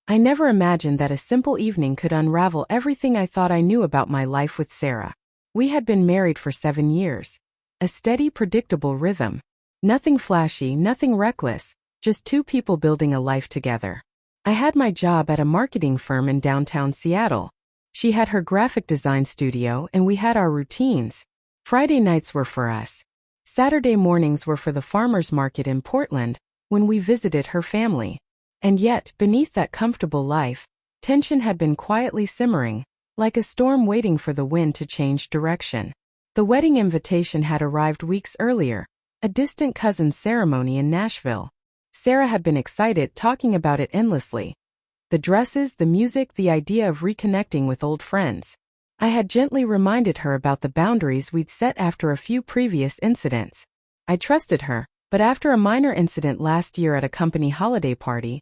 I never imagined that a simple evening could unravel everything I thought I knew about my life with Sarah. We had been married for 7 years. A steady, predictable rhythm. Nothing flashy, nothing reckless, just two people building a life together. I had my job at a marketing firm in downtown Seattle. She had her graphic design studio and we had our routines. Friday nights were for us. Saturday mornings were for the farmers market in Portland, when we visited her family. And yet, beneath that comfortable life, tension had been quietly simmering, like a storm waiting for the wind to change direction. The wedding invitation had arrived weeks earlier, a distant cousin's ceremony in Nashville. Sarah had been excited, talking about it endlessly. The dresses, the music, the idea of reconnecting with old friends. I had gently reminded her about the boundaries we'd set after a few previous incidents. I trusted her, but after a minor incident last year at a company holiday party,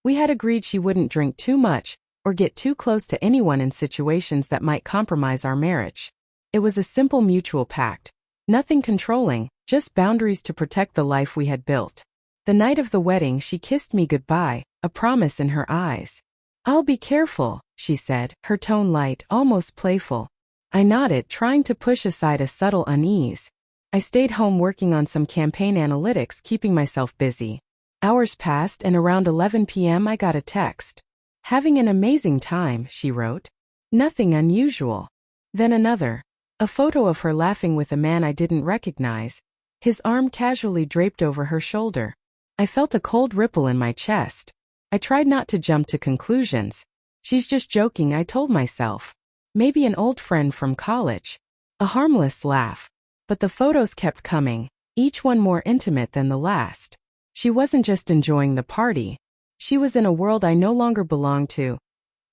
we had agreed she wouldn't drink too much or get too close to anyone in situations that might compromise our marriage. It was a simple mutual pact. Nothing controlling, just boundaries to protect the life we had built. The night of the wedding, she kissed me goodbye, a promise in her eyes. "I'll be careful," she said, her tone light, almost playful. I nodded, trying to push aside a subtle unease. I stayed home working on some campaign analytics, keeping myself busy. Hours passed and around 11 p.m. I got a text. "Having an amazing time," she wrote. Nothing unusual. Then another. A photo of her laughing with a man I didn't recognize, his arm casually draped over her shoulder. I felt a cold ripple in my chest. I tried not to jump to conclusions. She's just joking, I told myself. Maybe an old friend from college. A harmless laugh. But the photos kept coming, each one more intimate than the last. She wasn't just enjoying the party. She was in a world I no longer belonged to.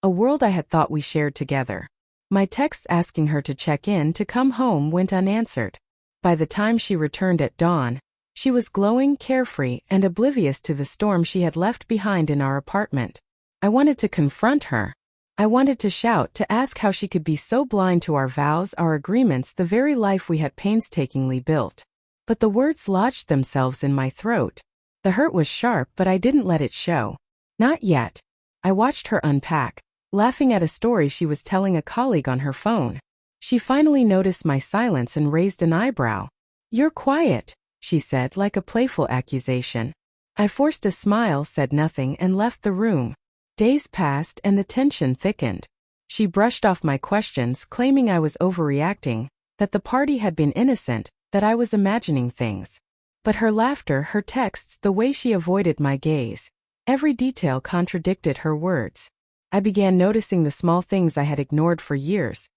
A world I had thought we shared together. My texts asking her to check in, to come home, went unanswered. By the time she returned at dawn, she was glowing, carefree, and oblivious to the storm she had left behind in our apartment. I wanted to confront her. I wanted to shout, to ask how she could be so blind to our vows, our agreements, the very life we had painstakingly built. But the words lodged themselves in my throat. The hurt was sharp, but I didn't let it show. Not yet. I watched her unpack, laughing at a story she was telling a colleague on her phone. She finally noticed my silence and raised an eyebrow. "You're quiet," she said, like a playful accusation. I forced a smile, said nothing, and left the room. Days passed and the tension thickened. She brushed off my questions, claiming I was overreacting, that the party had been innocent, that I was imagining things. But her laughter, her texts, the way she avoided my gaze, every detail contradicted her words. I began noticing the small things I had ignored for years.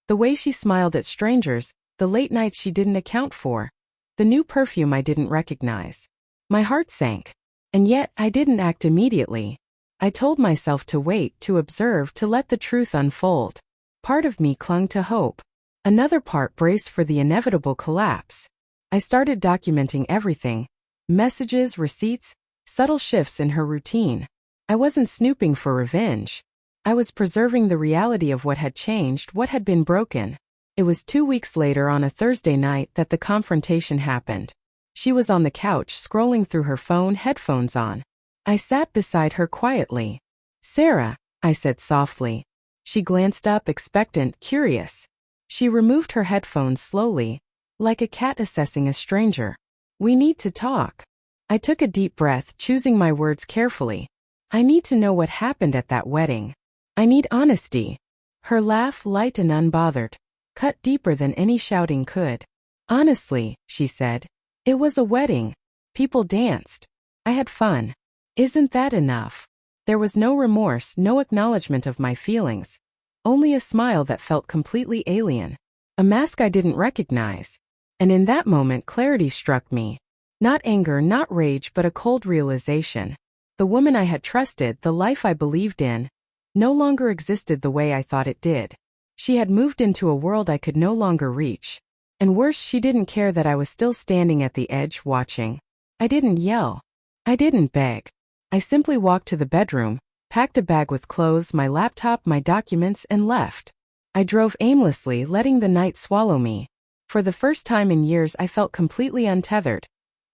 The way she smiled at strangers, the late nights she didn't account for, the new perfume I didn't recognize. My heart sank. And yet, I didn't act immediately. I told myself to wait, to observe, to let the truth unfold. Part of me clung to hope. Another part braced for the inevitable collapse. I started documenting everything. Messages, receipts, subtle shifts in her routine. I wasn't snooping for revenge. I was preserving the reality of what had changed, what had been broken. It was 2 weeks later, on a Thursday night, that the confrontation happened. She was on the couch, scrolling through her phone, headphones on. I sat beside her quietly. "Sarah," I said softly. She glanced up, expectant, curious. She removed her headphones slowly, like a cat assessing a stranger. "We need to talk." I took a deep breath, choosing my words carefully. "I need to know what happened at that wedding. I need honesty." Her laugh, light and unbothered, cut deeper than any shouting could. "Honestly," she said, "it was a wedding. People danced. I had fun. Isn't that enough?" There was no remorse, no acknowledgement of my feelings. Only a smile that felt completely alien. A mask I didn't recognize. And in that moment, clarity struck me. Not anger, not rage, but a cold realization. The woman I had trusted, the life I believed in, no longer existed the way I thought it did. She had moved into a world I could no longer reach. And worse, she didn't care that I was still standing at the edge, watching. I didn't yell. I didn't beg. I simply walked to the bedroom, packed a bag with clothes, my laptop, my documents, and left. I drove aimlessly, letting the night swallow me. For the first time in years, I felt completely untethered.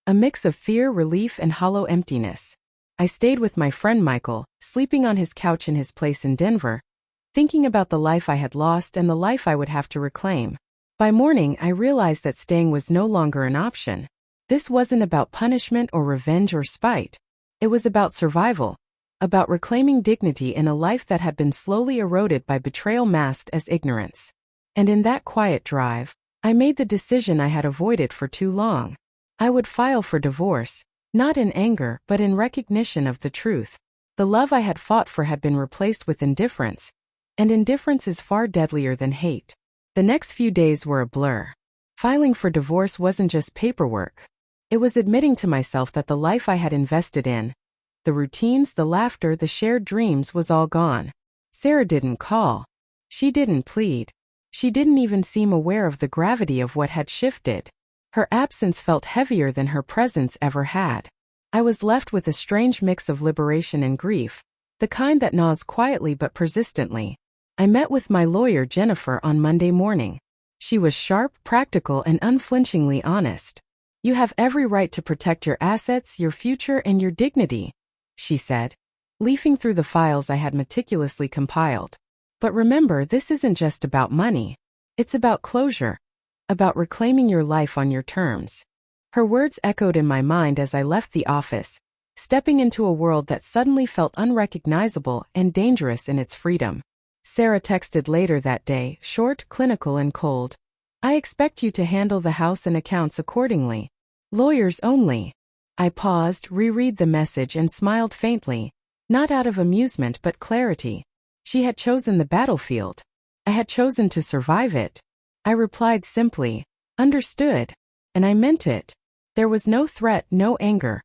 A mix of fear, relief, and hollow emptiness. I stayed with my friend Michael, sleeping on his couch in his place in Denver, thinking about the life I had lost and the life I would have to reclaim. By morning, I realized that staying was no longer an option. This wasn't about punishment or revenge or spite. It was about survival, about reclaiming dignity in a life that had been slowly eroded by betrayal masked as ignorance. And in that quiet drive, I made the decision I had avoided for too long. I would file for divorce, not in anger but in recognition of the truth. The love I had fought for had been replaced with indifference, and indifference is far deadlier than hate. The next few days were a blur. Filing for divorce wasn't just paperwork. It was admitting to myself that the life I had invested in, the routines, the laughter, the shared dreams, was all gone. Sarah didn't call. She didn't plead. She didn't even seem aware of the gravity of what had shifted. Her absence felt heavier than her presence ever had. I was left with a strange mix of liberation and grief, the kind that gnaws quietly but persistently. I met with my lawyer Jennifer on Monday morning. She was sharp, practical, and unflinchingly honest. "You have every right to protect your assets, your future, and your dignity," she said, leafing through the files I had meticulously compiled. "But remember, this isn't just about money. It's about closure, about reclaiming your life on your terms." Her words echoed in my mind as I left the office, stepping into a world that suddenly felt unrecognizable and dangerous in its freedom. Sarah texted later that day, short, clinical, and cold. "I expect you to handle the house and accounts accordingly. Lawyers only." I paused, reread the message, and smiled faintly, not out of amusement but clarity. She had chosen the battlefield. I had chosen to survive it. I replied simply, "Understood." And I meant it. There was no threat, no anger,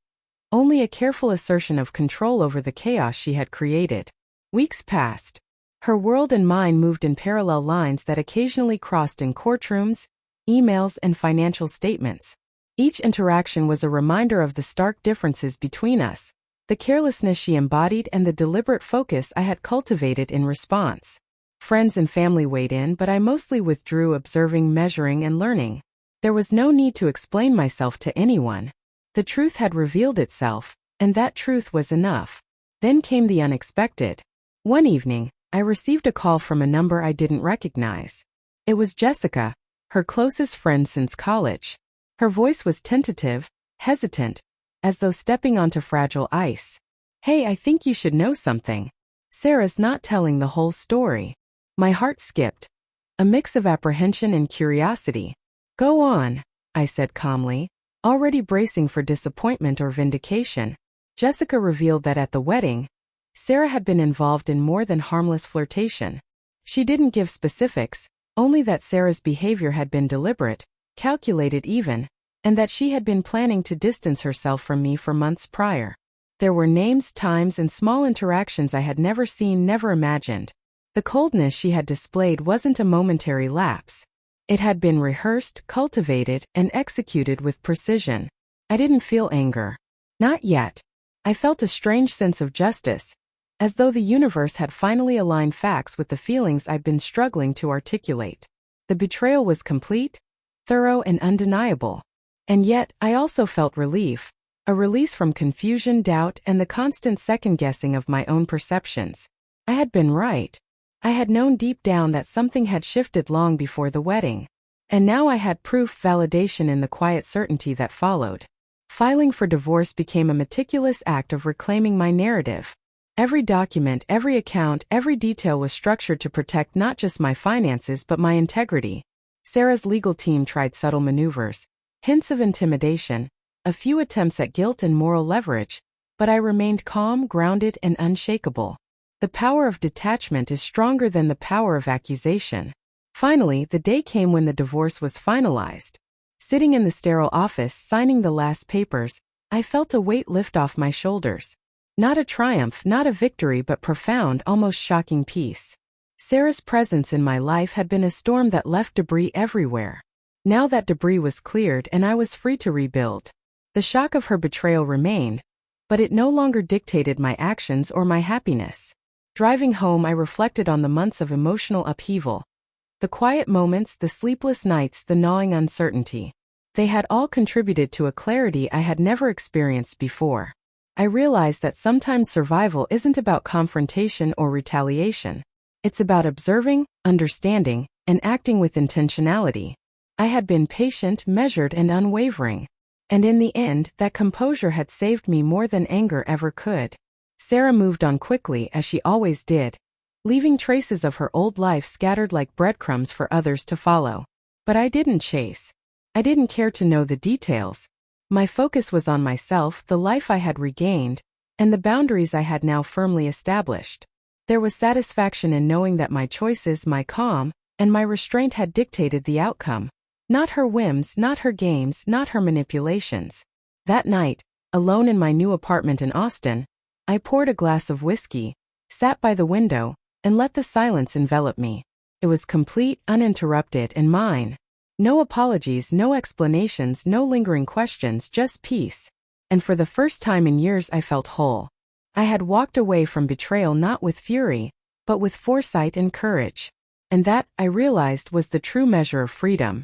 only a careful assertion of control over the chaos she had created. Weeks passed. Her world and mine moved in parallel lines that occasionally crossed in courtrooms, emails, and financial statements. Each interaction was a reminder of the stark differences between us, the carelessness she embodied and the deliberate focus I had cultivated in response. Friends and family weighed in, but I mostly withdrew, observing, measuring, and learning. There was no need to explain myself to anyone. The truth had revealed itself, and that truth was enough. Then came the unexpected. One evening, I received a call from a number I didn't recognize. It was Jessica, her closest friend since college. Her voice was tentative, hesitant, as though stepping onto fragile ice. "Hey, I think you should know something. Sarah's not telling the whole story." My heart skipped, a mix of apprehension and curiosity. "Go on," I said calmly, already bracing for disappointment or vindication. Jessica revealed that at the wedding, Sarah had been involved in more than harmless flirtation. She didn't give specifics, only that Sarah's behavior had been deliberate, calculated even, and that she had been planning to distance herself from me for months prior. There were names, times, and small interactions I had never seen, never imagined. The coldness she had displayed wasn't a momentary lapse. It had been rehearsed, cultivated, and executed with precision. I didn't feel anger. Not yet. I felt a strange sense of justice, as though the universe had finally aligned facts with the feelings I'd been struggling to articulate. The betrayal was complete, thorough, and undeniable. And yet, I also felt relief, a release from confusion, doubt, and the constant second-guessing of my own perceptions. I had been right. I had known deep down that something had shifted long before the wedding. And now I had proof, validation in the quiet certainty that followed. Filing for divorce became a meticulous act of reclaiming my narrative. Every document, every account, every detail was structured to protect not just my finances but my integrity. Sarah's legal team tried subtle maneuvers, hints of intimidation, a few attempts at guilt and moral leverage, but I remained calm, grounded, and unshakable. The power of detachment is stronger than the power of accusation. Finally, the day came when the divorce was finalized. Sitting in the sterile office, signing the last papers, I felt a weight lift off my shoulders. Not a triumph, not a victory, but profound, almost shocking peace. Sarah's presence in my life had been a storm that left debris everywhere. Now that debris was cleared and I was free to rebuild. The shock of her betrayal remained, but it no longer dictated my actions or my happiness. Driving home, I reflected on the months of emotional upheaval. The quiet moments, the sleepless nights, the gnawing uncertainty. They had all contributed to a clarity I had never experienced before. I realized that sometimes survival isn't about confrontation or retaliation. It's about observing, understanding, and acting with intentionality. I had been patient, measured, and unwavering. And in the end, that composure had saved me more than anger ever could. Sarah moved on quickly, as she always did, leaving traces of her old life scattered like breadcrumbs for others to follow. But I didn't chase. I didn't care to know the details. My focus was on myself, the life I had regained, and the boundaries I had now firmly established. There was satisfaction in knowing that my choices, my calm, and my restraint had dictated the outcome. Not her whims, not her games, not her manipulations. That night, alone in my new apartment in Austin, I poured a glass of whiskey, sat by the window, and let the silence envelop me. It was complete, uninterrupted, and mine. No apologies, no explanations, no lingering questions, just peace. And for the first time in years I felt whole. I had walked away from betrayal not with fury, but with foresight and courage. And that, I realized, was the true measure of freedom.